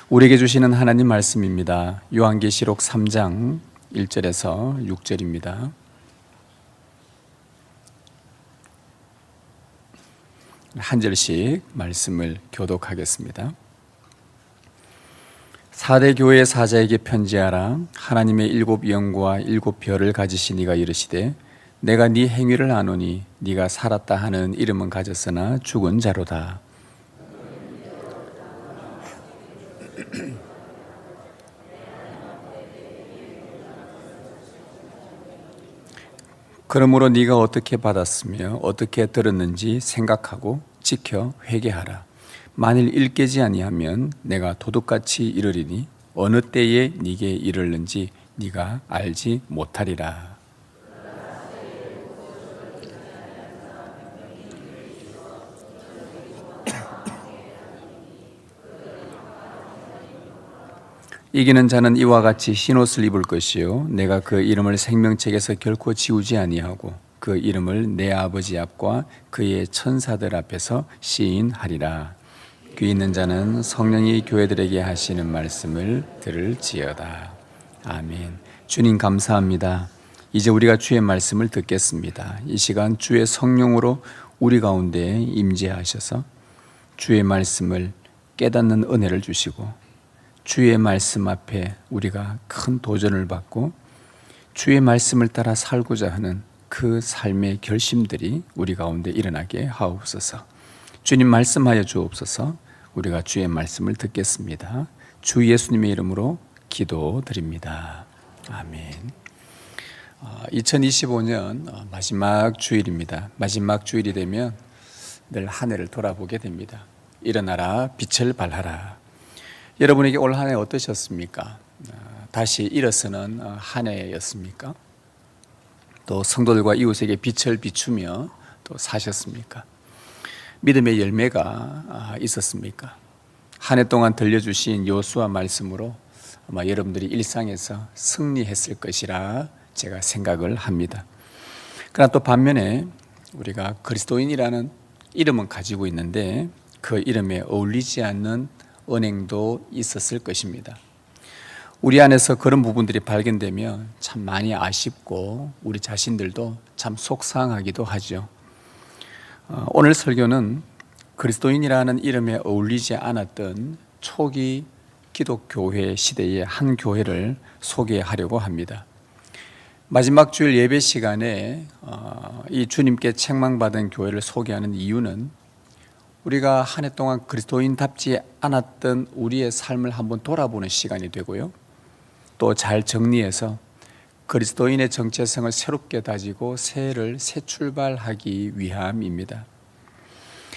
우리에게 주시는 하나님 말씀입니다. 요한계시록 3장 1절에서 6절입니다. 한 절씩 말씀을 교독하겠습니다. 4대 교회의 사자에게 편지하라. 하나님의 7 영과 7 별을 가지신 이가 이르시되 내가 네 행위를 아노니 네가 살았다 하는 이름은 가졌으나 죽은 자로다. 그러므로 네가 어떻게 받았으며 어떻게 들었는지 생각하고 지켜 회개하라. 만일 일깨지 아니하면 내가 도둑같이 이르리니 어느 때에 네게 이르는지 네가 알지 못하리라. 이기는 자는 이와 같이 흰옷을 입을 것이요 내가 그 이름을 생명책에서 결코 지우지 아니하고 그 이름을 내 아버지 앞과 그의 천사들 앞에서 시인하리라. 귀 있는 자는 성령이 교회들에게 하시는 말씀을 들을지어다. 아멘. 주님 감사합니다. 이제 우리가 주의 말씀을 듣겠습니다. 이 시간 주의 성령으로 우리 가운데 임재하셔서 주의 말씀을 깨닫는 은혜를 주시고 주의 말씀 앞에 우리가 큰 도전을 받고 주의 말씀을 따라 살고자 하는 그 삶의 결심들이 우리 가운데 일어나게 하옵소서. 주님 말씀하여 주옵소서. 우리가 주의 말씀을 듣겠습니다. 주 예수님의 이름으로 기도드립니다. 아멘. 2025년 마지막 주일입니다. 마지막 주일이 되면 늘 한 해를 돌아보게 됩니다. 일어나라 빛을 발하라. 여러분에게 올 한 해 어떠셨습니까? 다시 일어서는 한 해였습니까? 또 성도들과 이웃에게 빛을 비추며 또 사셨습니까? 믿음의 열매가 있었습니까? 한 해 동안 들려주신 여호수아 말씀으로 아마 여러분들이 일상에서 승리했을 것이라 제가 생각을 합니다. 그러나 또 반면에 우리가 그리스도인이라는 이름은 가지고 있는데 그 이름에 어울리지 않는 은행도 있었을 것입니다. 우리 안에서 그런 부분들이 발견되면 참 많이 아쉽고 우리 자신들도 참 속상하기도 하죠. 오늘 설교는 그리스도인이라는 이름에 어울리지 않았던 초기 기독교회 시대의 한 교회를 소개하려고 합니다. 마지막 주일 예배 시간에 이 주님께 책망받은 교회를 소개하는 이유는 우리가 한 해 동안 그리스도인답지 않았던 우리의 삶을 한번 돌아보는 시간이 되고요. 또 잘 정리해서 그리스도인의 정체성을 새롭게 다지고 새해를 새 출발하기 위함입니다.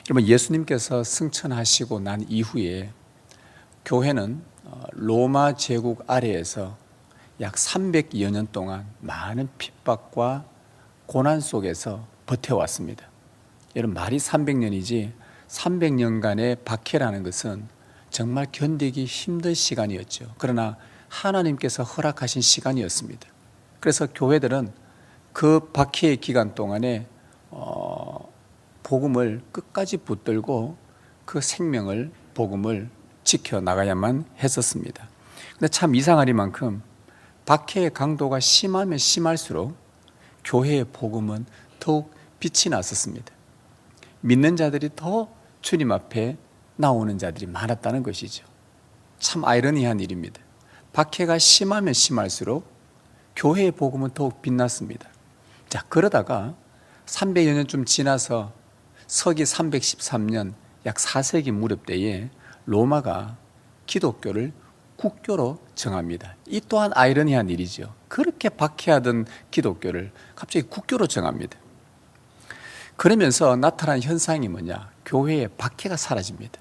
여러분, 예수님께서 승천하시고 난 이후에 교회는 로마 제국 아래에서 약 300여 년 동안 많은 핍박과 고난 속에서 버텨왔습니다. 여러분, 말이 300년이지 300년간의 박해라는 것은 정말 견디기 힘든 시간이었죠. 그러나 하나님께서 허락하신 시간이었습니다. 그래서 교회들은 그 박해의 기간 동안에 복음을 끝까지 붙들고 그 생명을 복음을 지켜나가야만 했었습니다. 근데 참 이상하리만큼 박해의 강도가 심하면 심할수록 교회의 복음은 더욱 빛이 났었습니다. 믿는 자들이 더 주님 앞에 나오는 자들이 많았다는 것이죠. 참 아이러니한 일입니다. 박해가 심하면 심할수록 교회의 복음은 더욱 빛났습니다. 자, 그러다가 300여 년쯤 지나서 서기 313년 약 4세기 무렵 때에 로마가 기독교를 국교로 정합니다. 이 또한 아이러니한 일이죠. 그렇게 박해하던 기독교를 갑자기 국교로 정합니다. 그러면서 나타난 현상이 뭐냐? 교회의 박해가 사라집니다.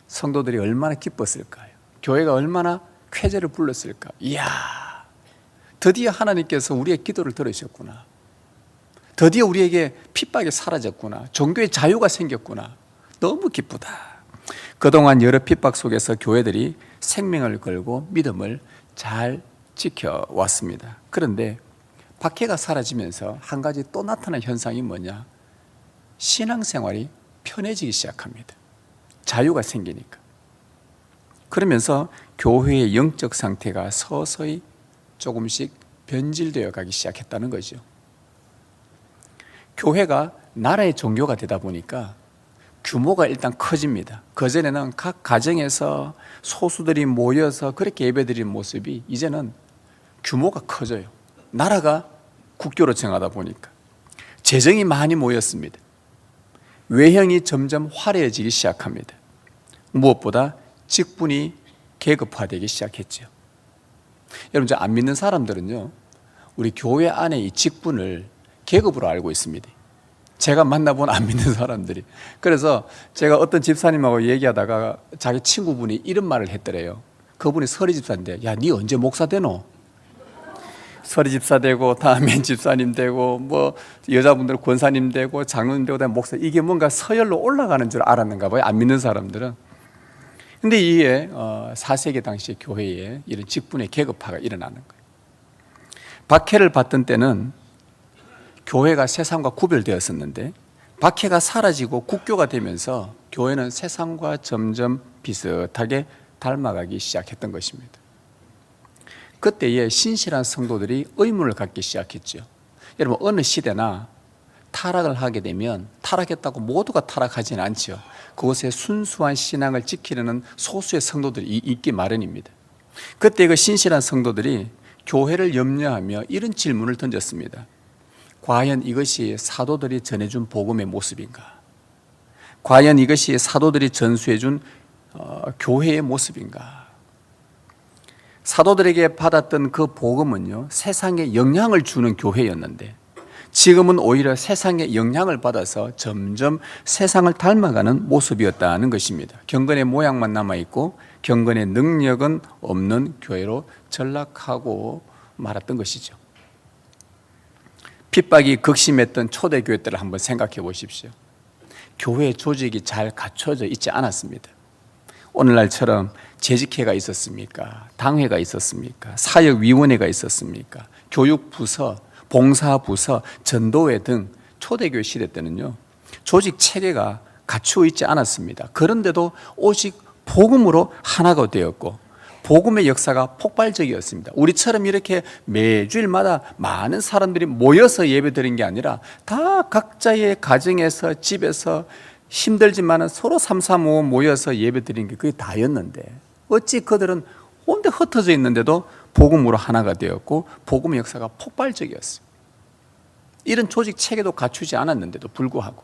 성도들이 얼마나 기뻤을까요? 교회가 얼마나 쾌재를 불렀을까? 이야, 드디어 하나님께서 우리의 기도를 들으셨구나. 드디어 우리에게 핍박이 사라졌구나. 종교의 자유가 생겼구나. 너무 기쁘다. 그동안 여러 핍박 속에서 교회들이 생명을 걸고 믿음을 잘 지켜왔습니다. 그런데 박해가 사라지면서 한 가지 또 나타난 현상이 뭐냐? 신앙생활이 편해지기 시작합니다. 자유가 생기니까. 그러면서 교회의 영적 상태가 서서히 조금씩 변질되어 가기 시작했다는 거죠. 교회가 나라의 종교가 되다 보니까 규모가 일단 커집니다. 그전에는 각 가정에서 소수들이 모여서 그렇게 예배드리는 모습이 이제는 규모가 커져요. 나라가 국교로 정하다 보니까 재정이 많이 모였습니다. 외형이 점점 화려해지기 시작합니다. 무엇보다 직분이 계급화되기 시작했죠. 여러분, 안 믿는 사람들은요, 우리 교회 안에 이 직분을 계급으로 알고 있습니다. 제가 만나본 안 믿는 사람들이. 그래서 제가 어떤 집사님하고 얘기하다가 자기 친구분이 이런 말을 했더래요. 그분이 서리 집사인데, 야, 니 언제 목사 되노? 서리 집사 되고, 다음엔 집사님 되고, 뭐 여자분들 권사님 되고, 장로님 되고, 목사, 이게 뭔가 서열로 올라가는 줄 알았는가 봐요, 안 믿는 사람들은. 근데 이게 4세기 당시 교회에 이런 직분의 계급화가 일어나는 거예요. 박해를 받던 때는 교회가 세상과 구별되었었는데, 박해가 사라지고 국교가 되면서 교회는 세상과 점점 비슷하게 닮아가기 시작했던 것입니다. 그때에 신실한 성도들이 의문을 갖기 시작했죠. 여러분, 어느 시대나 타락을 하게 되면 타락했다고 모두가 타락하지는 않죠. 그곳에 순수한 신앙을 지키려는 소수의 성도들이 있기 마련입니다. 그때 그 신실한 성도들이 교회를 염려하며 이런 질문을 던졌습니다. 과연 이것이 사도들이 전해준 복음의 모습인가? 과연 이것이 사도들이 전수해준 교회의 모습인가? 사도들에게 받았던 그 복음은요, 세상에 영향을 주는 교회였는데, 지금은 오히려 세상에 영향을 받아서 점점 세상을 닮아가는 모습이었다는 것입니다. 경건의 모양만 남아있고 경건의 능력은 없는 교회로 전락하고 말았던 것이죠. 핍박이 극심했던 초대교회 때를 한번 생각해 보십시오. 교회 조직이 잘 갖춰져 있지 않았습니다. 오늘날처럼 재직회가 있었습니까? 당회가 있었습니까? 사역위원회가 있었습니까? 교육부서, 봉사부서, 전도회 등 초대교회 시대 때는요, 조직 체계가 갖추어 있지 않았습니다. 그런데도 오직 복음으로 하나가 되었고 복음의 역사가 폭발적이었습니다. 우리처럼 이렇게 매주일마다 많은 사람들이 모여서 예배드린 게 아니라 다 각자의 가정에서, 집에서 힘들지만 서로 삼삼오오 모여서 예배드린 게 그게 다였는데, 어찌 그들은 온데 흩어져 있는데도 복음으로 하나가 되었고 복음의 역사가 폭발적이었어요. 이런 조직 체계도 갖추지 않았는데도 불구하고,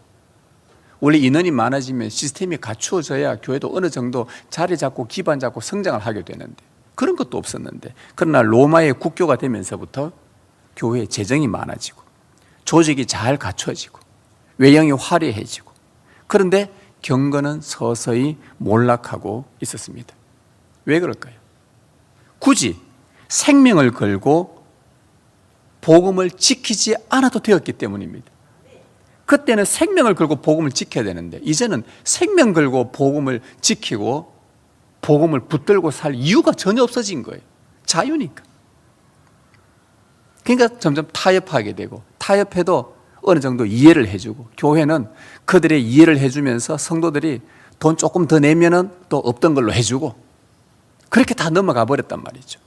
원래 인원이 많아지면 시스템이 갖추어져야 교회도 어느 정도 자리 잡고 기반 잡고 성장을 하게 되는데, 그런 것도 없었는데, 그러나 로마의 국교가 되면서부터 교회의 재정이 많아지고 조직이 잘 갖춰지고 외형이 화려해지고, 그런데 경건은 서서히 몰락하고 있었습니다. 왜 그럴까요? 굳이 생명을 걸고 복음을 지키지 않아도 되었기 때문입니다. 그때는 생명을 걸고 복음을 지켜야 되는데, 이제는 생명 걸고 복음을 지키고 복음을 붙들고 살 이유가 전혀 없어진 거예요. 자유니까. 그러니까 점점 타협하게 되고, 타협해도 어느 정도 이해를 해주고, 교회는 그들의 이해를 해주면서 성도들이 돈 조금 더 내면은 또 없던 걸로 해주고, 그렇게 다 넘어가 버렸단 말이죠.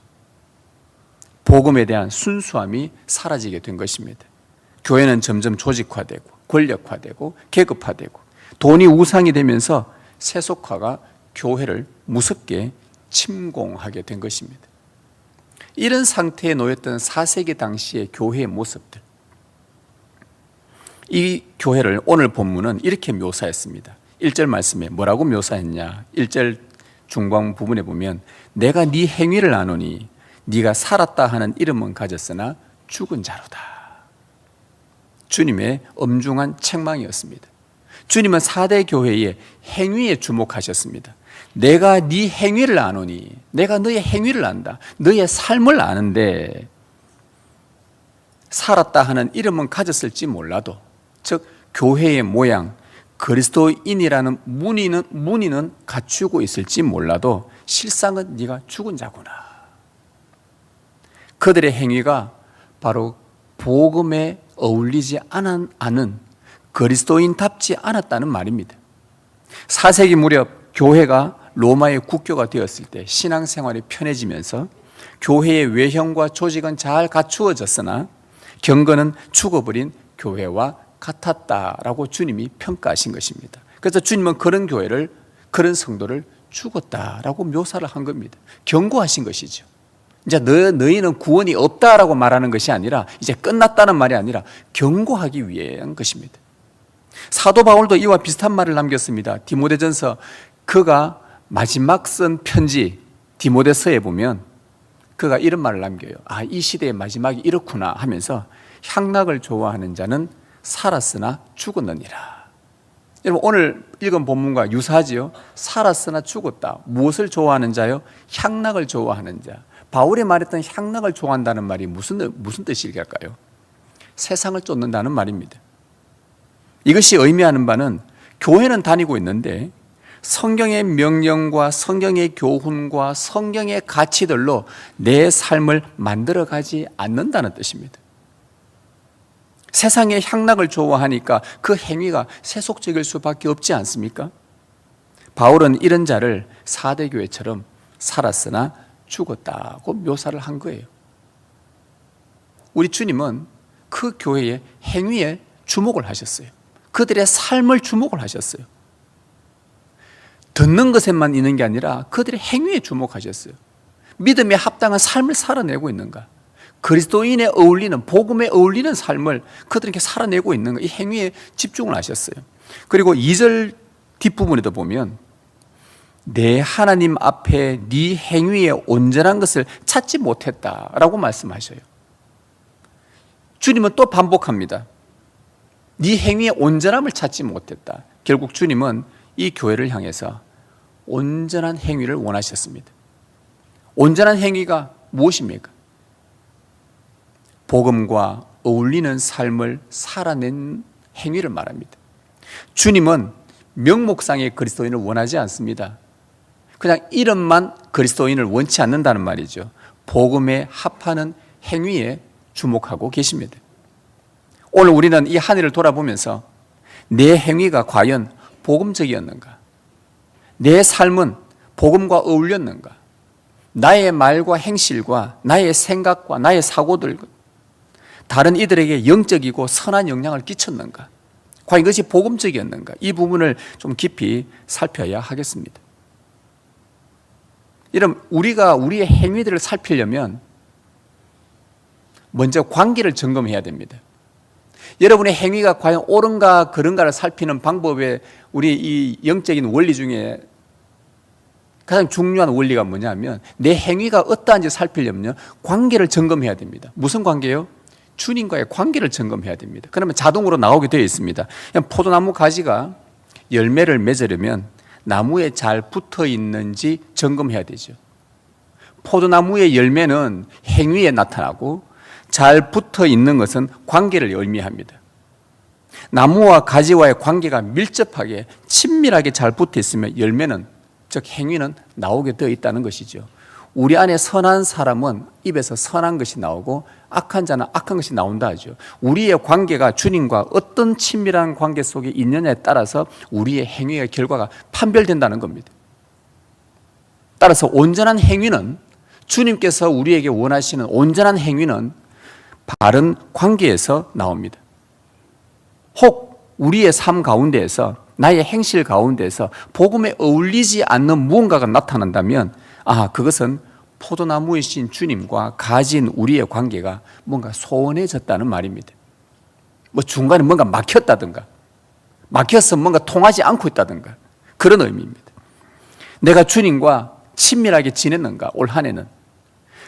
복음에 대한 순수함이 사라지게 된 것입니다. 교회는 점점 조직화되고 권력화되고 계급화되고 돈이 우상이 되면서 세속화가 교회를 무섭게 침공하게 된 것입니다. 이런 상태에 놓였던 4세기 당시의 교회의 모습들, 이 교회를 오늘 본문은 이렇게 묘사했습니다. 1절 말씀에 뭐라고 묘사했냐? 1절 중간 부분에 보면, 내가 네 행위를 아노니 네가 살았다 하는 이름은 가졌으나 죽은 자로다. 주님의 엄중한 책망이었습니다. 주님은 4대 교회의 행위에 주목하셨습니다. 내가 네 행위를 아노니, 내가 너의 행위를 안다. 너의 삶을 아는데, 살았다 하는 이름은 가졌을지 몰라도, 즉 교회의 모양, 그리스도인이라는 문의는 갖추고 있을지 몰라도 실상은 네가 죽은 자구나. 그들의 행위가 바로 복음에 어울리지 않은 그리스도인답지 않았다는 말입니다. 4세기 무렵 교회가 로마의 국교가 되었을 때 신앙생활이 편해지면서 교회의 외형과 조직은 잘 갖추어졌으나 경건은 죽어버린 교회와 같았다라고 주님이 평가하신 것입니다. 그래서 주님은 그런 교회를, 그런 성도를 죽었다라고 묘사를 한 겁니다. 경고하신 것이죠. 이제 너희는 구원이 없다라고 말하는 것이 아니라, 이제 끝났다는 말이 아니라 경고하기 위한 것입니다. 사도 바울도 이와 비슷한 말을 남겼습니다. 디모데전서, 그가 마지막 쓴 편지 디모데서에 보면 그가 이런 말을 남겨요. 아, 이 시대의 마지막이 이렇구나 하면서 향락을 좋아하는 자는 살았으나 죽었느니라. 여러분, 오늘 읽은 본문과 유사하지요? 살았으나 죽었다. 무엇을 좋아하는 자요? 향락을 좋아하는 자. 바울이 말했던 향락을 좋아한다는 말이 무슨 뜻일까요? 세상을 쫓는다는 말입니다. 이것이 의미하는 바는 교회는 다니고 있는데 성경의 명령과 성경의 교훈과 성경의 가치들로 내 삶을 만들어가지 않는다는 뜻입니다. 세상의 향락을 좋아하니까 그 행위가 세속적일 수밖에 없지 않습니까? 바울은 이런 자를 사대교회처럼 살았으나 죽었다고 묘사를 한 거예요. 우리 주님은 그 교회의 행위에 주목을 하셨어요. 그들의 삶을 주목을 하셨어요. 듣는 것에만 있는 게 아니라 그들의 행위에 주목하셨어요. 믿음에 합당한 삶을 살아내고 있는가? 그리스도인에 어울리는, 복음에 어울리는 삶을 그들에게 살아내고 있는가? 이 행위에 집중을 하셨어요. 그리고 2절 뒷부분에도 보면 내 하나님 앞에 네 행위에 온전한 것을 찾지 못했다라고 말씀하셔요. 주님은 또 반복합니다. 네 행위에 온전함을 찾지 못했다. 결국 주님은 이 교회를 향해서 온전한 행위를 원하셨습니다. 온전한 행위가 무엇입니까? 복음과 어울리는 삶을 살아낸 행위를 말합니다. 주님은 명목상의 그리스도인을 원하지 않습니다. 그냥 이름만 그리스도인을 원치 않는다는 말이죠. 복음에 합하는 행위에 주목하고 계십니다. 오늘 우리는 이 한 해를 돌아보면서 내 행위가 과연 복음적이었는가? 내 삶은 복음과 어울렸는가? 나의 말과 행실과 나의 생각과 나의 사고들, 다른 이들에게 영적이고 선한 영향을 끼쳤는가? 과연 이것이 복음적이었는가? 이 부분을 좀 깊이 살펴야 하겠습니다. 이런 우리가 우리의 행위들을 살피려면 먼저 관계를 점검해야 됩니다. 여러분의 행위가 과연 옳은가 그른가를 살피는 방법에 우리 이 영적인 원리 중에 가장 중요한 원리가 뭐냐면 내 행위가 어떠한지 살피려면 관계를 점검해야 됩니다. 무슨 관계요? 주님과의 관계를 점검해야 됩니다. 그러면 자동으로 나오게 되어 있습니다. 그냥 포도나무 가지가 열매를 맺으려면 나무에 잘 붙어 있는지 점검해야 되죠. 포도나무의 열매는 행위에 나타나고 잘 붙어 있는 것은 관계를 의미합니다. 나무와 가지와의 관계가 밀접하게 친밀하게 잘 붙어 있으면 열매는, 즉 행위는 나오게 되어 있다는 것이죠. 우리 안에 선한 사람은 입에서 선한 것이 나오고 악한 자는 악한 것이 나온다 하죠. 우리의 관계가 주님과 어떤 친밀한 관계 속에 있느냐에 따라서 우리의 행위의 결과가 판별된다는 겁니다. 따라서 온전한 행위는, 주님께서 우리에게 원하시는 온전한 행위는 바른 관계에서 나옵니다. 혹 우리의 삶 가운데에서, 나의 행실 가운데에서 복음에 어울리지 않는 무언가가 나타난다면 그것은 포도나무이신 주님과 가진 우리의 관계가 뭔가 소원해졌다는 말입니다. 뭐 중간에 뭔가 막혔다든가, 막혀서 뭔가 통하지 않고 있다든가, 그런 의미입니다. 내가 주님과 친밀하게 지냈는가? 올 한 해는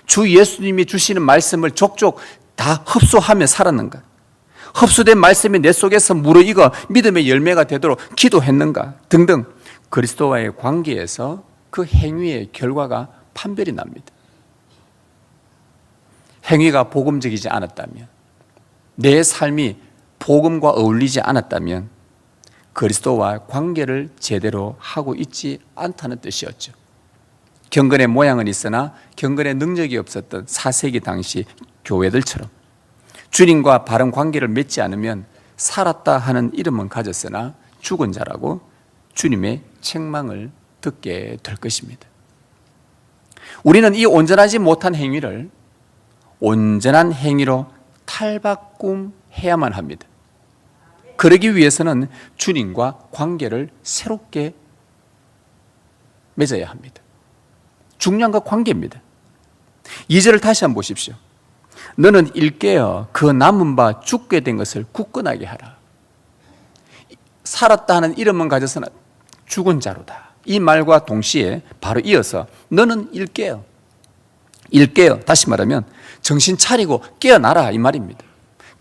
주 예수님이 주시는 말씀을 족족 다 흡수하며 살았는가? 흡수된 말씀이 내 속에서 무르익어 믿음의 열매가 되도록 기도했는가? 등등 그리스도와의 관계에서 그 행위의 결과가 판별이 납니다. 행위가 복음적이지 않았다면, 내 삶이 복음과 어울리지 않았다면 그리스도와 관계를 제대로 하고 있지 않다는 뜻이었죠. 경건의 모양은 있으나 경건의 능력이 없었던 4세기 당시 교회들처럼 주님과 바른 관계를 맺지 않으면 살았다 하는 이름은 가졌으나 죽은 자라고 주님의 책망을 듣게 될 것입니다. 우리는 이 온전하지 못한 행위를 온전한 행위로 탈바꿈해야만 합니다. 그러기 위해서는 주님과 관계를 새롭게 맺어야 합니다. 중요한 건 관계입니다. 2절을 다시 한번 보십시오. 너는 일깨어 그 남은 바 죽게 된 것을 굳건하게 하라. 살았다 하는 이름은 가져서나 죽은 자로다. 이 말과 동시에 바로 이어서 너는 일깨어. 일깨어, 다시 말하면 정신 차리고 깨어나라 이 말입니다.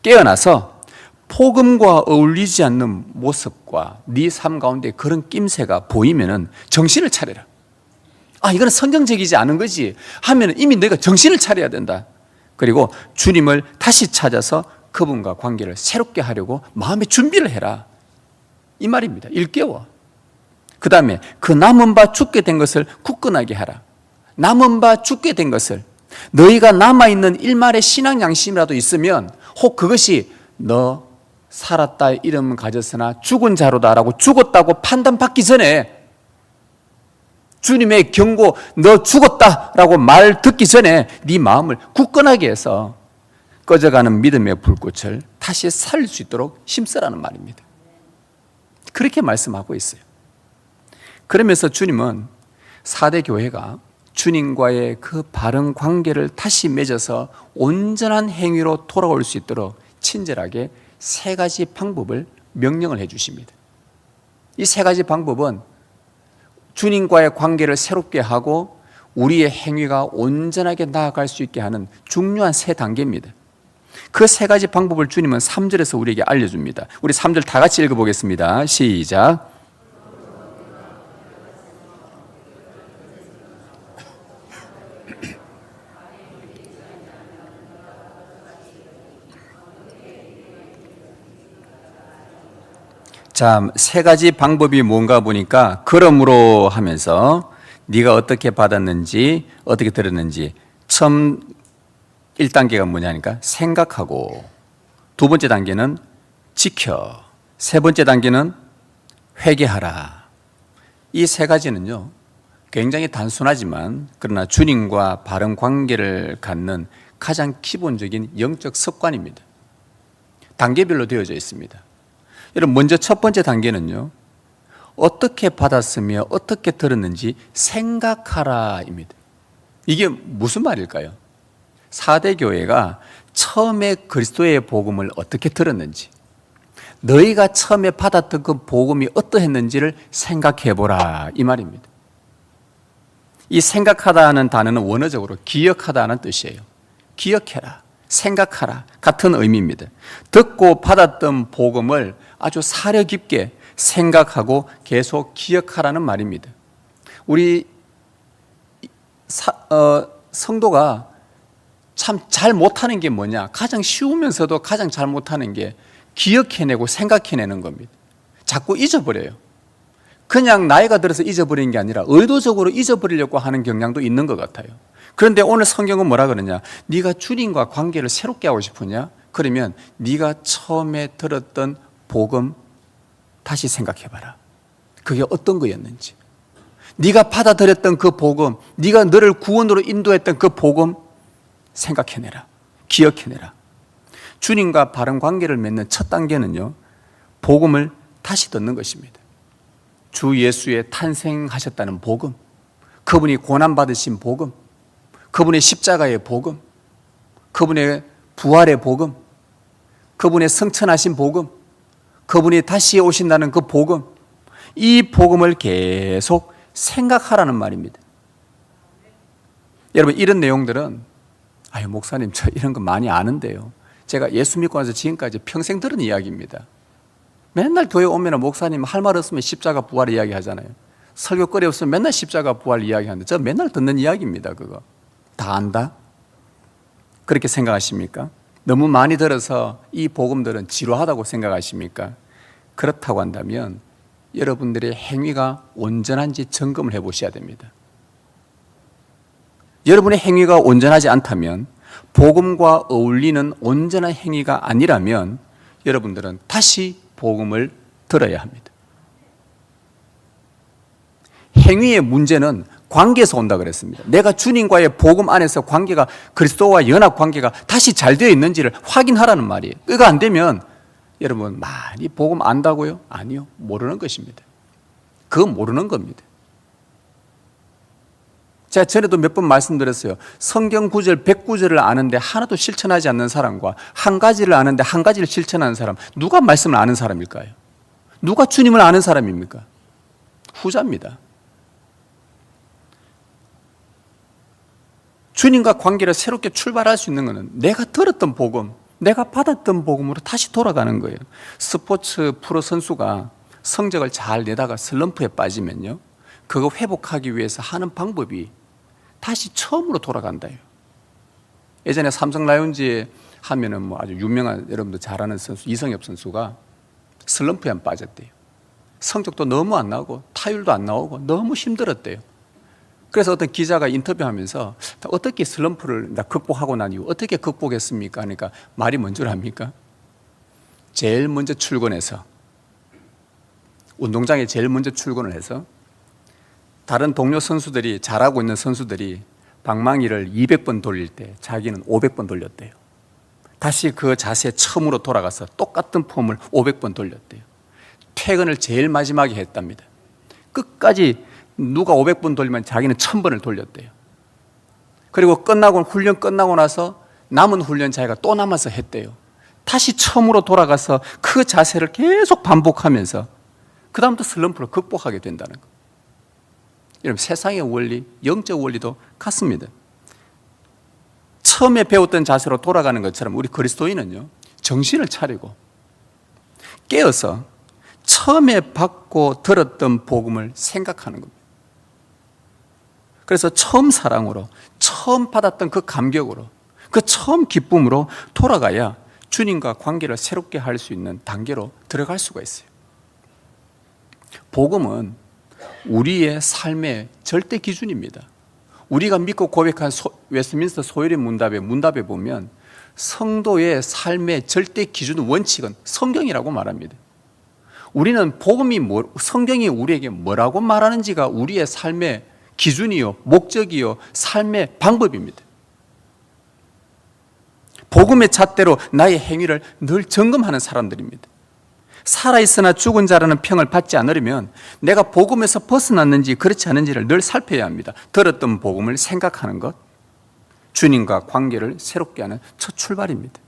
깨어나서 복음과 어울리지 않는 모습과 네 삶 가운데 그런 낌새가 보이면은 정신을 차려라. 아, 이거는 성경적이지 않은 거지 하면 이미 너가 정신을 차려야 된다. 그리고 주님을 다시 찾아서 그분과 관계를 새롭게 하려고 마음의 준비를 해라 이 말입니다. 일깨워. 그 다음에 그 남은 바 죽게 된 것을 굳건하게 하라. 남은 바 죽게 된 것을, 너희가 남아있는 일말의 신앙 양심이라도 있으면 혹 그것이 너 살았다 이름은 가졌으나 죽은 자로다라고 죽었다고 판단받기 전에, 주님의 경고 너 죽었다라고 말 듣기 전에 네 마음을 굳건하게 해서 꺼져가는 믿음의 불꽃을 다시 살릴 수 있도록 힘쓰라는 말입니다. 그렇게 말씀하고 있어요. 그러면서 주님은 4대 교회가 주님과의 그 바른 관계를 다시 맺어서 온전한 행위로 돌아올 수 있도록 친절하게 3가지 방법을 명령을 해 주십니다. 이 3가지 방법은 주님과의 관계를 새롭게 하고 우리의 행위가 온전하게 나아갈 수 있게 하는 중요한 3단계입니다. 그 3가지 방법을 주님은 3절에서 우리에게 알려줍니다. 우리 3절 다 같이 읽어보겠습니다. 시작. 자, 3가지 방법이 뭔가 보니까 그러므로 하면서 네가 어떻게 받았는지 어떻게 들었는지, 처음 1단계가 뭐냐니까 생각하고, 2번째 단계는 지켜, 3번째 단계는 회개하라. 이 3가지는요 굉장히 단순하지만 그러나 주님과 바른 관계를 갖는 가장 기본적인 영적 습관입니다. 단계별로 되어져 있습니다. 여러분, 먼저 첫 번째 단계는요, 어떻게 받았으며 어떻게 들었는지 생각하라입니다. 이게 무슨 말일까요? 4대 교회가 처음에 그리스도의 복음을 어떻게 들었는지, 너희가 처음에 받았던 그 복음이 어떠했는지를 생각해보라 이 말입니다. 이 생각하다는 단어는 원어적으로 기억하다는 뜻이에요. 기억해라, 생각하라 같은 의미입니다. 듣고 받았던 복음을 아주 사려 깊게 생각하고 계속 기억하라는 말입니다. 우리 성도가 참 잘 못하는 게 뭐냐? 가장 쉬우면서도 가장 잘 못하는 게 기억해내고 생각해내는 겁니다. 자꾸 잊어버려요. 그냥 나이가 들어서 잊어버리는 게 아니라 의도적으로 잊어버리려고 하는 경향도 있는 것 같아요. 그런데 오늘 성경은 뭐라 그러냐? 네가 주님과 관계를 새롭게 하고 싶으냐? 그러면 네가 처음에 들었던 복음 다시 생각해봐라. 그게 어떤 거였는지, 네가 받아들였던 그 복음, 네가 너를 구원으로 인도했던 그 복음 생각해내라, 기억해내라. 주님과 바른 관계를 맺는 첫 단계는요, 복음을 다시 듣는 것입니다. 주 예수의 탄생하셨다는 복음, 그분이 고난받으신 복음, 그분의 십자가의 복음, 그분의 부활의 복음, 그분의 성천하신 복음, 그분이 다시 오신다는 그 복음, 이 복음을 계속 생각하라는 말입니다. 여러분, 이런 내용들은 아유 목사님 저 이런 거 많이 아는데요, 제가 예수 믿고 나서 지금까지 평생 들은 이야기입니다. 맨날 교회 오면 목사님 할 말 없으면 십자가 부활 이야기 하잖아요. 설교거리 없으면 맨날 십자가 부활 이야기 하는데 저 맨날 듣는 이야기입니다. 그거 다 안다? 그렇게 생각하십니까? 너무 많이 들어서 이 복음들은 지루하다고 생각하십니까? 그렇다고 한다면 여러분들의 행위가 온전한지 점검을 해보셔야 됩니다. 여러분의 행위가 온전하지 않다면, 복음과 어울리는 온전한 행위가 아니라면 여러분들은 다시 복음을 들어야 합니다. 행위의 문제는 관계에서 온다 그랬습니다. 내가 주님과의 복음 안에서 관계가, 그리스도와 연합 관계가 다시 잘 되어 있는지를 확인하라는 말이에요. 이거 안 되면 여러분 많이 복음 안다고요? 아니요. 모르는 것입니다. 그건 모르는 겁니다. 제가 전에도 몇 번 말씀드렸어요. 성경 구절 100구절을 아는데 하나도 실천하지 않는 사람과 한 가지를 아는데 한 가지를 실천하는 사람, 누가 말씀을 아는 사람일까요? 누가 주님을 아는 사람입니까? 후자입니다. 주님과 관계를 새롭게 출발할 수 있는 것은 내가 들었던 복음, 내가 받았던 복음으로 다시 돌아가는 거예요. 스포츠 프로 선수가 성적을 잘 내다가 슬럼프에 빠지면요, 그거 회복하기 위해서 하는 방법이 다시 처음으로 돌아간다요. 예전에 삼성 라이온즈에 하면은 뭐 아주 유명한, 여러분도 잘 아는 선수 이성엽 선수가 슬럼프에 안 빠졌대요. 성적도 너무 안 나오고 타율도 안 나오고 너무 힘들었대요. 그래서 어떤 기자가 인터뷰하면서 어떻게 슬럼프를 극복하고 난 이후 어떻게 극복했습니까? 하니까 말이 뭔 줄 압니까? 제일 먼저 출근해서, 운동장에 제일 먼저 출근을 해서 다른 동료 선수들이, 잘하고 있는 선수들이 방망이를 200번 돌릴 때 자기는 500번 돌렸대요. 다시 그 자세에 처음으로 돌아가서 똑같은 폼을 500번 돌렸대요. 퇴근을 제일 마지막에 했답니다. 끝까지 누가 500번 돌리면 자기는 1000번을 돌렸대요. 그리고 훈련 끝나고 나서 남은 훈련 자기가 또 남아서 했대요. 다시 처음으로 돌아가서 그 자세를 계속 반복하면서 그 다음부터 슬럼프를 극복하게 된다는 거. 여러분, 세상의 원리, 영적 원리도 같습니다. 처음에 배웠던 자세로 돌아가는 것처럼 우리 그리스도인은요, 정신을 차리고 깨어서 처음에 받고 들었던 복음을 생각하는 겁니다. 그래서 처음 사랑으로, 처음 받았던 그 감격으로, 그 처음 기쁨으로 돌아가야 주님과 관계를 새롭게 할 수 있는 단계로 들어갈 수가 있어요. 복음은 우리의 삶의 절대 기준입니다. 우리가 믿고 고백한 웨스트민스터 소요리 문답에 보면 성도의 삶의 절대 기준, 원칙은 성경이라고 말합니다. 우리는 성경이 우리에게 뭐라고 말하는지가 우리의 삶의 기준이요, 목적이요, 삶의 방법입니다. 복음의 잣대로 나의 행위를 늘 점검하는 사람들입니다. 살아있으나 죽은 자라는 평을 받지 않으려면 내가 복음에서 벗어났는지 그렇지 않은지를 늘 살펴야 합니다. 들었던 복음을 생각하는 것, 주님과 관계를 새롭게 하는 첫 출발입니다.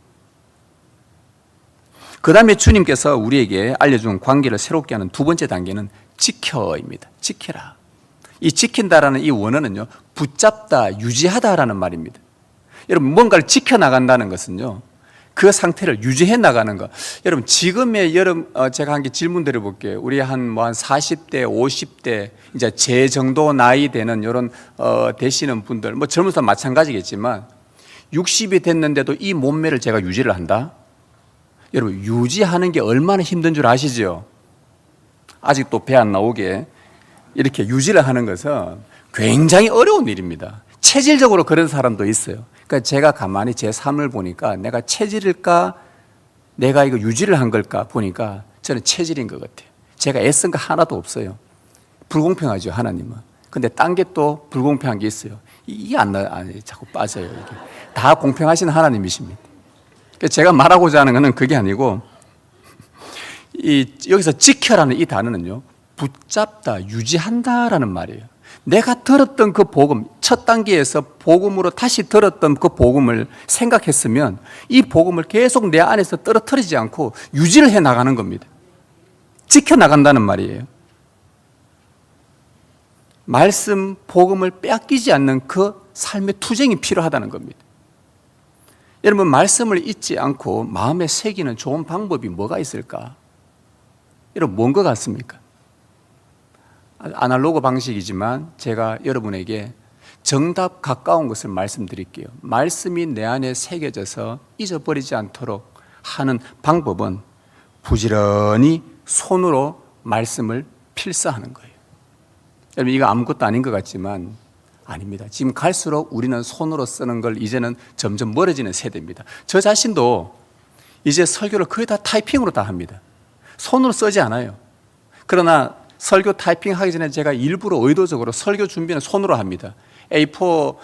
그 다음에 주님께서 우리에게 알려준 관계를 새롭게 하는 두 번째 단계는 지켜입니다. 지켜라. 이 지킨다라는 이 원어는요, 붙잡다, 유지하다라는 말입니다. 여러분, 뭔가를 지켜나간다는 것은요, 그 상태를 유지해 나가는 것. 여러분, 지금의 제가 한 개 질문 드려볼게요. 우리 한 40대, 50대, 이제 제 정도 나이 되는 이런 되시는 분들, 뭐 젊은 사람 마찬가지겠지만 60이 됐는데도 이 몸매를 제가 유지를 한다? 여러분, 유지하는 게 얼마나 힘든 줄 아시죠? 아직도 배 안 나오게 이렇게 유지를 하는 것은 굉장히 어려운 일입니다. 체질적으로 그런 사람도 있어요. 그러니까 제가 가만히 제 삶을 보니까 내가 체질일까, 내가 이거 유지를 한 걸까 보니까 저는 체질인 것 같아요. 제가 애쓴 거 하나도 없어요. 불공평하죠, 하나님은. 근데 딴 게 또 불공평한 게 있어요. 이게 자꾸 빠져요. 이게. 다 공평하신 하나님이십니다. 제가 말하고자 하는 것은 그게 아니고, 여기서 지켜라는 이 단어는요, 붙잡다, 유지한다라는 말이에요. 내가 들었던 그 복음, 첫 단계에서 복음으로 다시 들었던 그 복음을 생각했으면 이 복음을 계속 내 안에서 떨어뜨리지 않고 유지를 해 나가는 겁니다. 지켜나간다는 말이에요. 말씀, 복음을 빼앗기지 않는 그 삶의 투쟁이 필요하다는 겁니다. 여러분, 말씀을 잊지 않고 마음에 새기는 좋은 방법이 뭐가 있을까? 여러분, 뭔 것 같습니까? 아날로그 방식이지만 제가 여러분에게 정답 가까운 것을 말씀드릴게요. 말씀이 내 안에 새겨져서 잊어버리지 않도록 하는 방법은 부지런히 손으로 말씀을 필사하는 거예요. 여러분, 이거 아무것도 아닌 것 같지만 아닙니다. 지금 갈수록 우리는 손으로 쓰는 걸 이제는 점점 멀어지는 세대입니다. 저 자신도 이제 설교를 거의 다 타이핑으로 다 합니다. 손으로 쓰지 않아요. 그러나 설교 타이핑 하기 전에 제가 일부러 의도적으로 설교 준비는 손으로 합니다. A4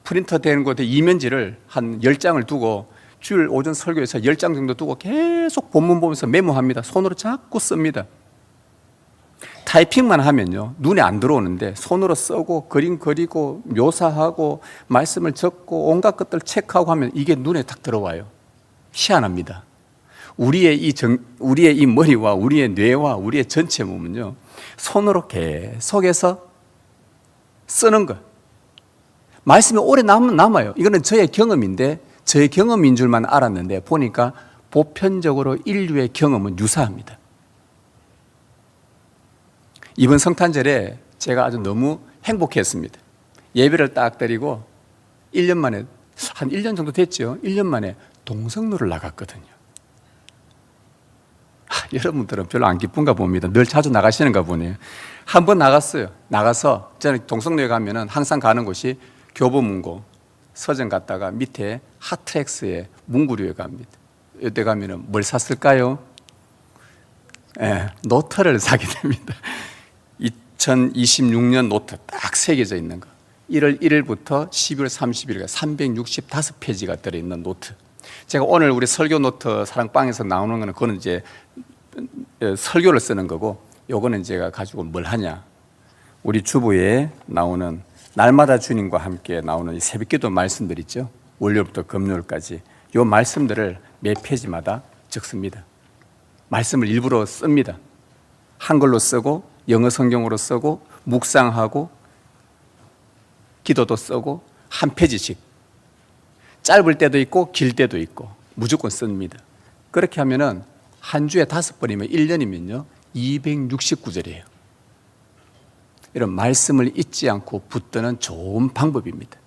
프린터 되는 곳에 이면지를 한 10장을 두고 주일 오전 설교에서 10장 정도 두고 계속 본문 보면서 메모합니다. 손으로 자꾸 씁니다. 타이핑만 하면요 눈에 안 들어오는데 손으로 쓰고 그림 그리고 묘사하고 말씀을 적고 온갖 것들 체크하고 하면 이게 눈에 딱 들어와요. 희한합니다. 우리의 이 머리와 우리의 뇌와 우리의 전체 몸은요 손으로 계속해서 쓰는 것. 말씀이 오래 남아요. 이거는 저의 경험인데 저의 경험인 줄만 알았는데 보니까 보편적으로 인류의 경험은 유사합니다. 이번 성탄절에 제가 아주 너무 행복했습니다. 예배를 딱 드리고 1년 만에, 한 1년 정도 됐죠. 1년 만에 동성로를 나갔거든요. 여러분들은 별로 안 기쁜가 봅니다. 늘 자주 나가시는가 보네요. 한 번 나갔어요. 나가서 저는 동성로에 가면은 항상 가는 곳이 교보문고 서점 갔다가 밑에 하트렉스에 문구류에 갑니다. 이때 가면은 뭘 샀을까요? 노트를 사게 됩니다. 2026년 노트 딱 새겨져 있는 거. 1월 1일부터 12월 30일까지 365페이지가 들어있는 노트. 제가 오늘 우리 설교 노트 사랑방에서 나오는 거는 그거는 이제 설교를 쓰는 거고, 요거는 제가 가지고 뭘 하냐. 우리 주보에 나오는 날마다 주님과 함께 나오는 새벽기도 말씀들 있죠. 월요일부터 금요일까지 요 말씀들을 매 페이지마다 적습니다. 말씀을 일부러 씁니다. 한글로 쓰고 영어 성경으로 쓰고 묵상하고 기도도 쓰고 한 페이지씩 짧을 때도 있고 길 때도 있고 무조건 씁니다. 그렇게 하면은 한 주에 5번이면 1년이면요 269절이에요. 이런 말씀을 잊지 않고 붙드는 좋은 방법입니다.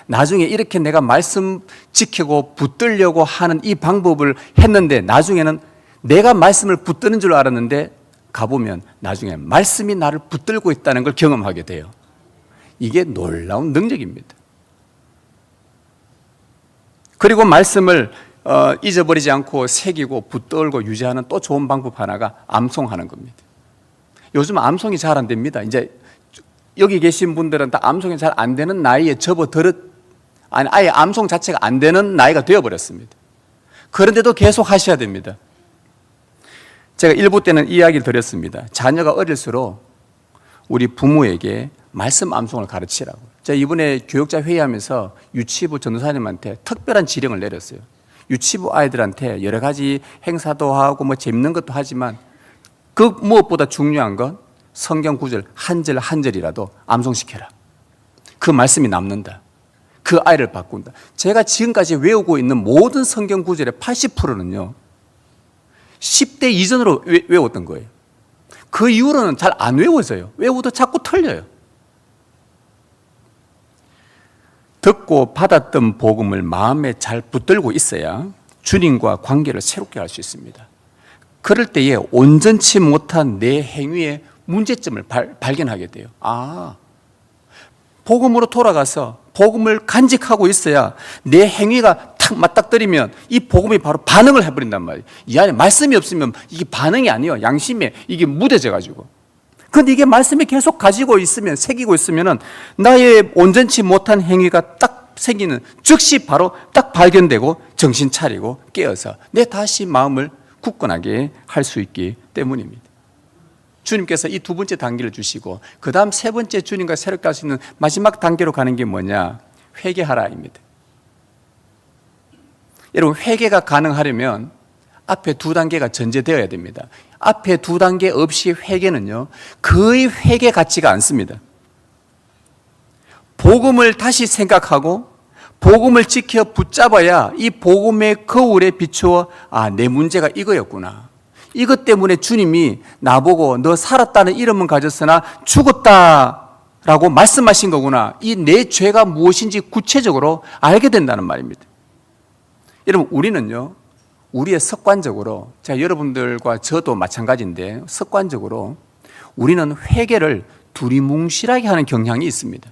나중에 이렇게 내가 말씀 지키고 붙들려고 하는 이 방법을 했는데 나중에는 내가 말씀을 붙드는 줄 알았는데 가보면 나중에 말씀이 나를 붙들고 있다는 걸 경험하게 돼요. 이게 놀라운 능력입니다. 그리고 말씀을 잊어버리지 않고 새기고 붙들고 유지하는 또 좋은 방법 하나가 암송하는 겁니다. 요즘 암송이 잘 안 됩니다. 이제 여기 계신 분들은 다 암송이 잘 안 되는 나이에 아예 암송 자체가 안 되는 나이가 되어버렸습니다. 그런데도 계속 하셔야 됩니다. 제가 일부 때는 이야기를 드렸습니다. 자녀가 어릴수록 우리 부모에게 말씀 암송을 가르치라고. 제가 이번에 교육자 회의하면서 유치부 전도사님한테 특별한 지령을 내렸어요. 유치부 아이들한테 여러 가지 행사도 하고 뭐 재밌는 것도 하지만 그 무엇보다 중요한 건 성경 구절 한 절 한 절이라도 암송시켜라. 그 말씀이 남는다. 그 아이를 바꾼다. 제가 지금까지 외우고 있는 모든 성경 구절의 80%는요 10대 이전으로 외웠던 거예요. 그 이후로는 잘 안 외워져요. 외워도 자꾸 틀려요. 듣고 받았던 복음을 마음에 잘 붙들고 있어야 주님과 관계를 새롭게 할 수 있습니다. 그럴 때에 온전치 못한 내 행위의 문제점을 발견하게 돼요. 복음으로 돌아가서 복음을 간직하고 있어야 내 행위가 탁 맞닥뜨리면 이 복음이 바로 반응을 해버린단 말이에요. 이 안에 말씀이 없으면 이게 반응이 아니에요. 양심에 이게 무뎌져 가지고. 그런데 이게 말씀이 계속 가지고 있으면, 새기고 있으면은 나의 온전치 못한 행위가 딱 생기는 즉시 바로 딱 발견되고 정신 차리고 깨어서 내 다시 마음을 굳건하게 할 수 있기 때문입니다. 주님께서 이 두 번째 단계를 주시고 그 다음 세 번째 주님과 새롭게 할 수 있는 마지막 단계로 가는 게 뭐냐? 회개하라입니다. 여러분, 회개가 가능하려면 앞에 두 단계가 전제되어야 됩니다. 앞에 두 단계 없이 회개는요 거의 회개 같지가 않습니다. 복음을 다시 생각하고 복음을 지켜 붙잡아야 이 복음의 거울에 비추어 내 문제가 이거였구나. 이것 때문에 주님이 나보고 너 살았다는 이름은 가졌으나 죽었다라고 말씀하신 거구나. 이 내 죄가 무엇인지 구체적으로 알게 된다는 말입니다. 여러분, 우리는요 우리의 습관적으로, 제가 여러분들과 저도 마찬가지인데 습관적으로 우리는 회개를 두리뭉실하게 하는 경향이 있습니다.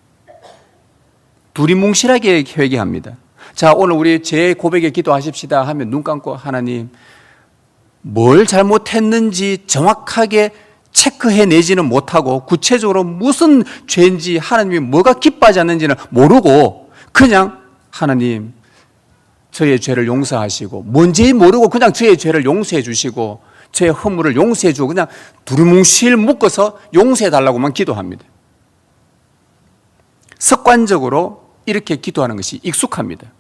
두리뭉실하게 회개합니다. 자, 오늘 우리 제 고백에 기도하십시다 하면 눈 감고 하나님, 뭘 잘못했는지 정확하게 체크해내지는 못하고 구체적으로 무슨 죄인지 하나님이 뭐가 기뻐하지 않는지는 모르고 그냥 하나님 저의 죄를 용서하시고 뭔지 모르고 그냥 저의 죄를 용서해 주시고 저의 허물을 용서해 주고 그냥 두루뭉실 묶어서 용서해 달라고만 기도합니다. 습관적으로 이렇게 기도하는 것이 익숙합니다.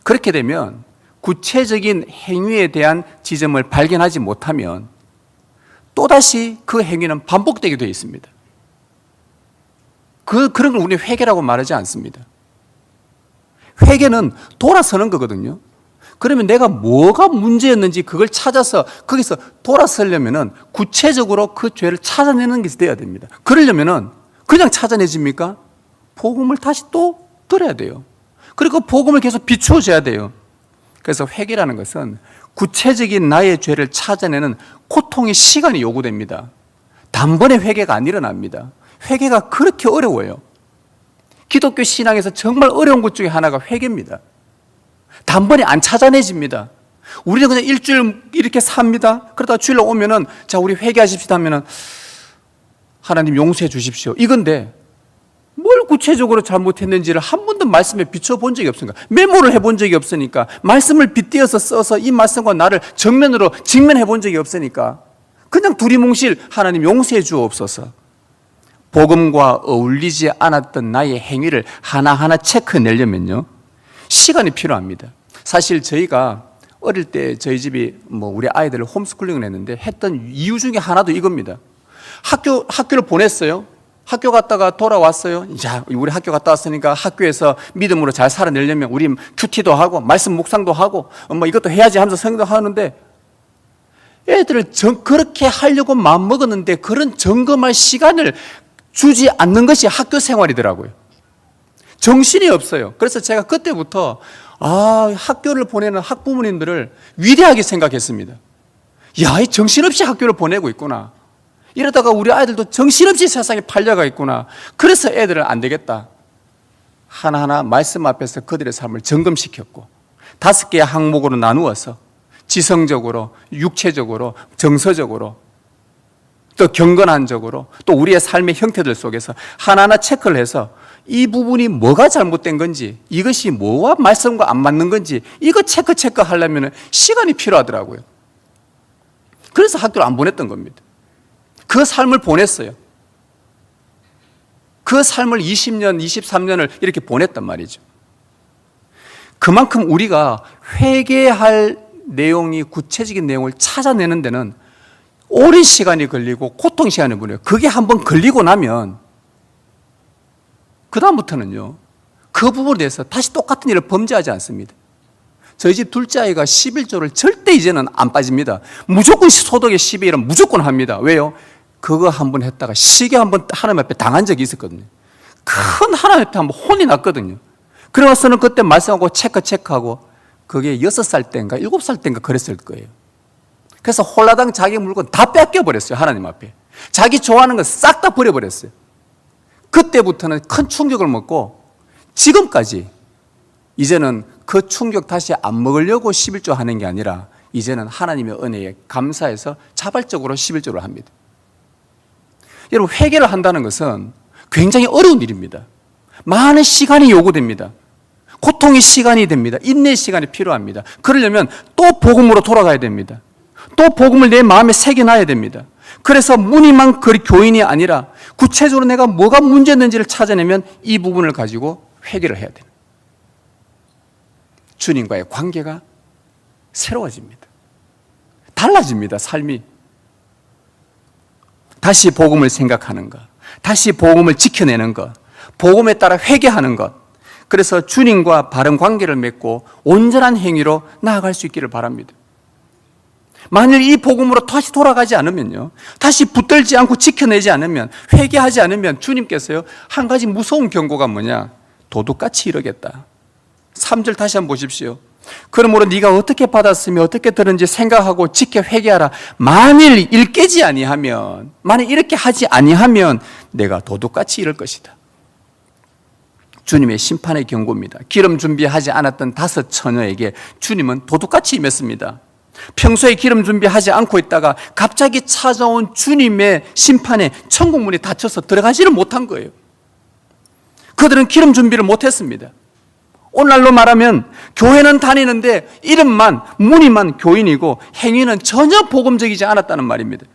그렇게 되면 구체적인 행위에 대한 지점을 발견하지 못하면 또다시 그 행위는 반복되게 되어 있습니다. 그런 걸 우리는 회개라고 말하지 않습니다. 회개는 돌아서는 거거든요. 그러면 내가 뭐가 문제였는지 그걸 찾아서 거기서 돌아서려면은 구체적으로 그 죄를 찾아내는 것이 돼야 됩니다. 그러려면은 그냥 찾아내집니까? 복음을 다시 또 들어야 돼요. 그리고 복음을 계속 비추어줘야 돼요. 그래서 회개라는 것은 구체적인 나의 죄를 찾아내는 고통의 시간이 요구됩니다. 단번에 회개가 안 일어납니다. 회개가 그렇게 어려워요. 기독교 신앙에서 정말 어려운 것 중에 하나가 회개입니다. 단번에 안 찾아내집니다. 우리는 그냥 일주일 이렇게 삽니다. 그러다가 주일날 오면은 자 우리 회개하십시다 하면은 하나님 용서해 주십시오. 이건데 뭘 구체적으로 잘못했는지를 한 번도 말씀에 비춰본 적이 없으니까 메모를 해본 적이 없으니까 말씀을 빗대어서 써서 이 말씀과 나를 정면으로 직면해 본 적이 없으니까 그냥 두리뭉실 하나님 용서해 주옵소서. 복음과 어울리지 않았던 나의 행위를 하나하나 체크내려면요 시간이 필요합니다. 사실 저희가 어릴 때 저희 집이 우리 아이들을 홈스쿨링을 했는데 했던 이유 중에 하나도 이겁니다. 학교를 보냈어요. 학교 갔다가 돌아왔어요. 자, 우리 학교 갔다 왔으니까 학교에서 믿음으로 잘 살아내려면 우리 큐티도 하고 말씀 묵상도 하고 이것도 해야지 하면서 성경도 하는데 애들을 그렇게 하려고 마음먹었는데 그런 점검할 시간을 주지 않는 것이 학교 생활이더라고요. 정신이 없어요. 그래서 제가 그때부터 학교를 보내는 학부모님들을 위대하게 생각했습니다. 야, 이 정신없이 학교를 보내고 있구나. 이러다가 우리 아이들도 정신없이 세상에 팔려가 있구나. 그래서 애들은 안 되겠다. 하나하나 말씀 앞에서 그들의 삶을 점검시켰고 5개의 항목으로 나누어서 지성적으로, 육체적으로, 정서적으로 또 경건한적으로 또 우리의 삶의 형태들 속에서 하나하나 체크를 해서 이 부분이 뭐가 잘못된 건지 이것이 뭐와 말씀과 안 맞는 건지 이거 체크하려면 시간이 필요하더라고요. 그래서 학교를 안 보냈던 겁니다. 그 삶을 보냈어요. 그 삶을 20년, 23년을 이렇게 보냈단 말이죠. 그만큼 우리가 회개할 내용이 구체적인 내용을 찾아내는 데는 오랜 시간이 걸리고 고통 시간이 걸려요. 그게 한번 걸리고 나면 그 다음부터는요 그 부분에 대해서 다시 똑같은 일을 범죄하지 않습니다. 저희 집 둘째 아이가 11조를 절대 이제는 안 빠집니다. 무조건 소독의 12일은 무조건 합니다. 왜요? 그거 한번 했다가 시계 한번 하나님 앞에 당한 적이 있었거든요. 큰 하나님 앞에 한번 혼이 났거든요. 그래서는 그때 말씀하고 체크하고 그게 6살 때인가 7살 때인가 그랬을 거예요. 그래서 홀라당 자기 물건 다 뺏겨버렸어요. 하나님 앞에. 자기 좋아하는 거 싹 다 버려버렸어요. 그때부터는 큰 충격을 먹고 지금까지 이제는 그 충격 다시 안 먹으려고 11조 하는 게 아니라 이제는 하나님의 은혜에 감사해서 자발적으로 11조를 합니다. 여러분 회개를 한다는 것은 굉장히 어려운 일입니다. 많은 시간이 요구됩니다. 고통의 시간이 됩니다. 인내의 시간이 필요합니다. 그러려면 또 복음으로 돌아가야 됩니다. 또 복음을 내 마음에 새겨놔야 됩니다. 그래서 무늬만 교인이 아니라 구체적으로 내가 뭐가 문제였는지를 찾아내면 이 부분을 가지고 회개를 해야 됩니다. 주님과의 관계가 새로워집니다. 달라집니다. 삶이. 다시 복음을 생각하는 것, 다시 복음을 지켜내는 것, 복음에 따라 회개하는 것. 그래서 주님과 바른 관계를 맺고 온전한 행위로 나아갈 수 있기를 바랍니다. 만일 이 복음으로 다시 돌아가지 않으면요, 다시 붙들지 않고 지켜내지 않으면, 회개하지 않으면 주님께서요 한 가지 무서운 경고가 뭐냐? 도둑같이 이러겠다. 3절 다시 한번 보십시오. 그러므로 네가 어떻게 받았으며 어떻게 들은지 생각하고 지켜 회개하라. 만일 일 깨지 아니하면, 만일 이렇게 하지 아니하면 내가 도둑같이 이럴 것이다. 주님의 심판의 경고입니다. 기름 준비하지 않았던 5 처녀에게 주님은 도둑같이 임했습니다. 평소에 기름 준비하지 않고 있다가 갑자기 찾아온 주님의 심판에 천국 문이 닫혀서 들어가지를 못한 거예요. 그들은 기름 준비를 못했습니다. 오늘날로 말하면 교회는 다니는데 이름만, 무늬만 교인이고 행위는 전혀 복음적이지 않았다는 말입니다.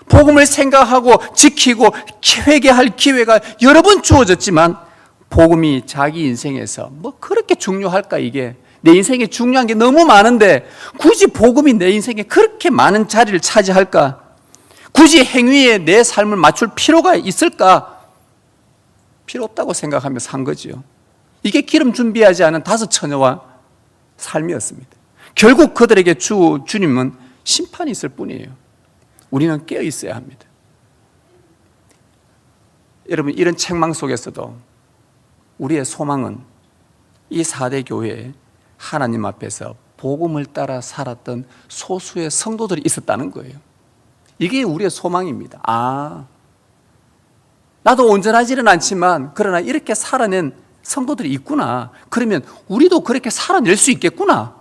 복음을 생각하고 지키고 회개할 기회가 여러 번 주어졌지만 복음이 자기 인생에서 뭐 그렇게 중요할까? 이게 내 인생에 중요한 게 너무 많은데 굳이 복음이 내 인생에 그렇게 많은 자리를 차지할까? 굳이 행위에 내 삶을 맞출 필요가 있을까? 필요 없다고 생각하며 산 거지요. 이게 기름 준비하지 않은 다섯 처녀와 삶이었습니다. 결국 그들에게 주님은 심판이 있을 뿐이에요. 우리는 깨어 있어야 합니다. 여러분, 이런 책망 속에서도 우리의 소망은 이 4대 교회에 하나님 앞에서 복음을 따라 살았던 소수의 성도들이 있었다는 거예요. 이게 우리의 소망입니다. 나도 온전하지는 않지만 그러나 이렇게 살아낸 성도들이 있구나. 그러면 우리도 그렇게 살아낼 수 있겠구나.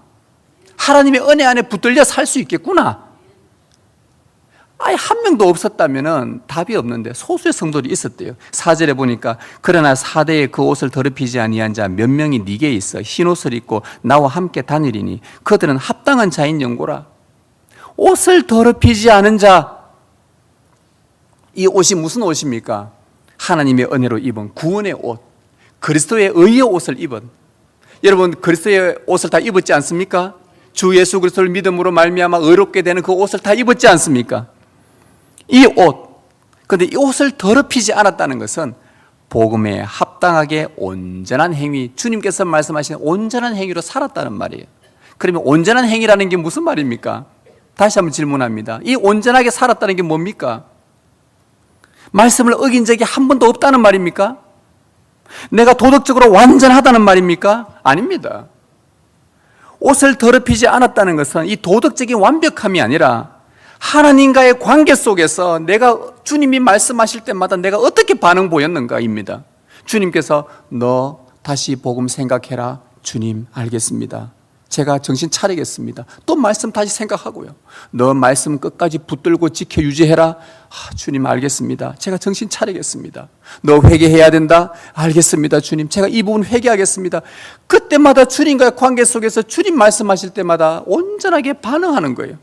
하나님의 은혜 안에 붙들려 살 수 있겠구나. 아예 한 명도 없었다면 답이 없는데 소수의 성도들이 있었대요. 4절에 보니까 그러나 4대에 그 옷을 더럽히지 아니한 자 몇 명이 네게 있어 흰 옷을 입고 나와 함께 다니리니 그들은 합당한 자인 영고라. 옷을 더럽히지 않은 자, 이 옷이 무슨 옷입니까? 하나님의 은혜로 입은 구원의 옷, 그리스도의 의의 옷을 입은, 여러분 그리스도의 옷을 다 입었지 않습니까? 주 예수 그리스도를 믿음으로 말미암아 의롭게 되는 그 옷을 다 입었지 않습니까? 이 옷, 그런데 이 옷을 더럽히지 않았다는 것은 복음에 합당하게 온전한 행위, 주님께서 말씀하신 온전한 행위로 살았다는 말이에요. 그러면 온전한 행위라는 게 무슨 말입니까? 다시 한번 질문합니다. 이 온전하게 살았다는 게 뭡니까? 말씀을 어긴 적이 한 번도 없다는 말입니까? 내가 도덕적으로 완전하다는 말입니까? 아닙니다. 옷을 더럽히지 않았다는 것은 이 도덕적인 완벽함이 아니라 하나님과의 관계 속에서 내가 주님이 말씀하실 때마다 내가 어떻게 반응 보였는가입니다. 주님께서 너 다시 복음 생각해라. 주님 알겠습니다. 제가 정신 차리겠습니다. 또 말씀 다시 생각하고요. 너 말씀 끝까지 붙들고 지켜 유지해라. 주님 알겠습니다. 제가 정신 차리겠습니다. 너 회개해야 된다. 알겠습니다. 주님 제가 이 부분 회개하겠습니다. 그때마다 주님과의 관계 속에서 주님 말씀하실 때마다 온전하게 반응하는 거예요.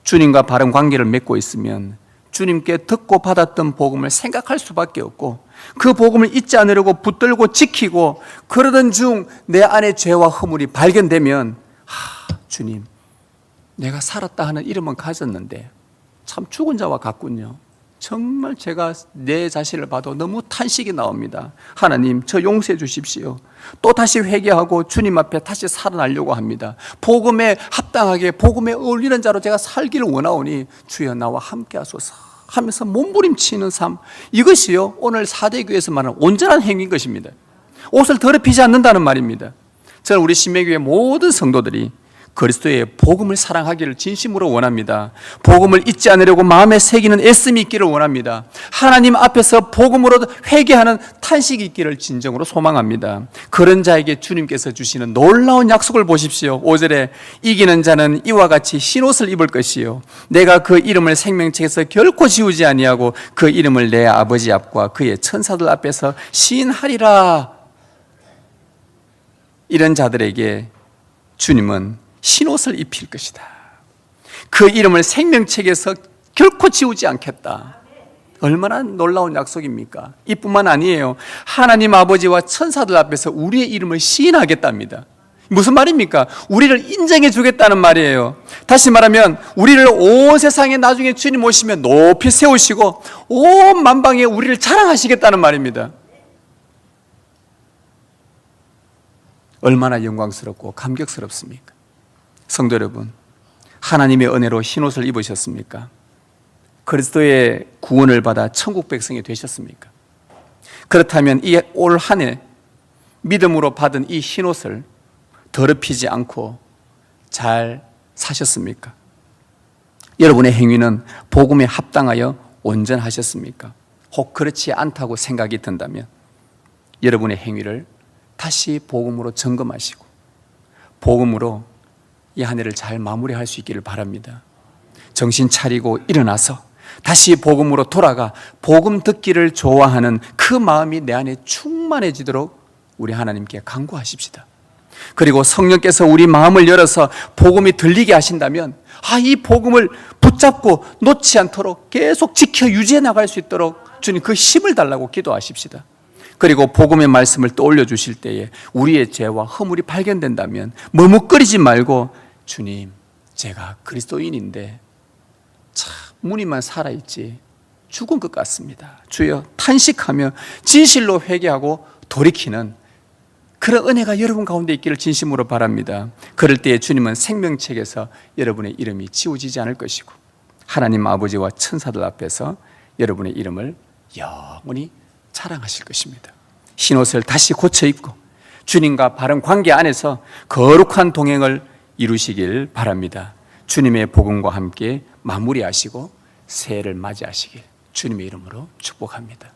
주님과 바른 관계를 맺고 있으면 주님께 듣고 받았던 복음을 생각할 수밖에 없고 그 복음을 잊지 않으려고 붙들고 지키고 그러던 중 내 안에 죄와 허물이 발견되면 주님 내가 살았다 하는 이름은 가졌는데 참 죽은 자와 같군요. 정말 제가 내 자신을 봐도 너무 탄식이 나옵니다. 하나님 저 용서해 주십시오. 또 다시 회개하고 주님 앞에 다시 살아나려고 합니다. 복음에 합당하게 복음에 어울리는 자로 제가 살기를 원하오니 주여 나와 함께 하소서 하면서 몸부림치는 삶, 이것이요 오늘 4대 교회에서 말하는 온전한 행위인 것입니다. 옷을 더럽히지 않는다는 말입니다. 저는 우리 신명교회 모든 성도들이 그리스도의 복음을 사랑하기를 진심으로 원합니다. 복음을 잊지 않으려고 마음에 새기는 애씀이 있기를 원합니다. 하나님 앞에서 복음으로 회개하는 탄식이 있기를 진정으로 소망합니다. 그런 자에게 주님께서 주시는 놀라운 약속을 보십시오. 5절에 이기는 자는 이와 같이 흰옷을 입을 것이요 내가 그 이름을 생명책에서 결코 지우지 아니하고 그 이름을 내 아버지 앞과 그의 천사들 앞에서 시인하리라. 이런 자들에게 주님은 흰옷을 입힐 것이다. 그 이름을 생명책에서 결코 지우지 않겠다. 얼마나 놀라운 약속입니까? 이뿐만 아니에요. 하나님 아버지와 천사들 앞에서 우리의 이름을 시인하겠답니다. 무슨 말입니까? 우리를 인정해 주겠다는 말이에요. 다시 말하면 우리를 온 세상에 나중에 주님 오시면 높이 세우시고 온 만방에 우리를 자랑하시겠다는 말입니다. 얼마나 영광스럽고 감격스럽습니까? 성도 여러분, 하나님의 은혜로 흰옷을 입으셨습니까? 그리스도의 구원을 받아 천국 백성이 되셨습니까? 그렇다면 이 올 한 해 믿음으로 받은 이 흰옷을 더럽히지 않고 잘 사셨습니까? 여러분의 행위는 복음에 합당하여 온전하셨습니까? 혹 그렇지 않다고 생각이 든다면 여러분의 행위를 다시 복음으로 점검하시고 복음으로 이 한 해를 잘 마무리할 수 있기를 바랍니다. 정신 차리고 일어나서 다시 복음으로 돌아가 복음 듣기를 좋아하는 그 마음이 내 안에 충만해지도록 우리 하나님께 간구하십시다. 그리고 성령께서 우리 마음을 열어서 복음이 들리게 하신다면 이 복음을 붙잡고 놓지 않도록 계속 지켜 유지해 나갈 수 있도록 주님 그 힘을 달라고 기도하십시다. 그리고 복음의 말씀을 떠올려 주실 때에 우리의 죄와 허물이 발견된다면 머뭇거리지 말고 주님, 제가 그리스도인인데 참 무늬만 살아있지 죽은 것 같습니다. 주여, 탄식하며 진실로 회개하고 돌이키는 그런 은혜가 여러분 가운데 있기를 진심으로 바랍니다. 그럴 때에 주님은 생명책에서 여러분의 이름이 지워지지 않을 것이고 하나님 아버지와 천사들 앞에서 여러분의 이름을 영원히 자랑하실 것입니다. 흰옷을 다시 고쳐 입고 주님과 바른 관계 안에서 거룩한 동행을 이루시길 바랍니다. 주님의 복음과 함께 마무리하시고 새해를 맞이하시길 주님의 이름으로 축복합니다.